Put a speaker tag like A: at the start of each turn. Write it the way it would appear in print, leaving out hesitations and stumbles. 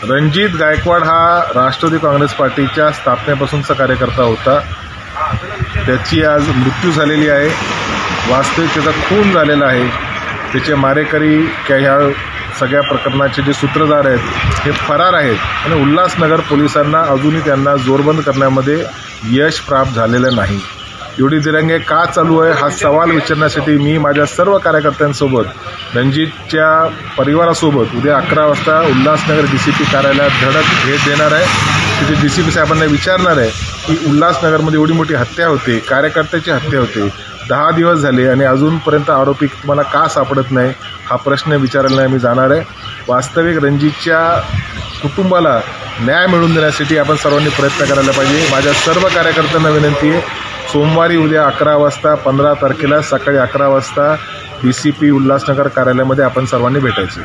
A: रणजित गायकवाड हा राष्ट्रवादी काँग्रेस पार्टीच्या स्थापनेपासूनचा कार्यकर्ता होता. त्याची आज मृत्यू झालेली आहे. वास्तविक त्याचा खून झालेला आहे. त्याचे मारेकरी ह्या सगळ्या प्रकरणाचे जे सूत्रधार आहेत हे फरार आहेत आणि उल्हासनगर पोलिसांना अजूनही त्यांना जोरबंद करण्यामध्ये यश प्राप्त झालेलं नाही. एवढी दिरंगाई का चालू आहे हा सवाल विचारण्यासाठी मी माझ्या सर्व कार्यकर्त्यांसोबत रणजितच्या परिवारासोबत उद्या 11 वाजता उल्हासनगर DCP कार्यालयात धडक भेट देणार आहे. तिथे DCP साहेबांना विचारणार आहे की उल्हासनगरमध्ये एवढी मोठी हत्या होते, कार्यकर्त्याची हत्या होते, 10 दिवस झाले आणि अजूनपर्यंत आरोपी तुम्हाला का सापडत नाही हा प्रश्न विचारायला मी जाणार आहे. वास्तविक रणजितच्या कुटुंबाला न्याय मिळवून देण्यासाठी आपण सर्वांनी प्रयत्न करायला पाहिजे. माझ्या सर्व कार्यकर्त्यांना विनंती आहे, सोमवारी उद्या 11 वाजता 15 तारखेला सकाळी 11 वाजता DCP उल्हासनगर कार्यालयामध्ये आपण सर्वांनी भेटायचे.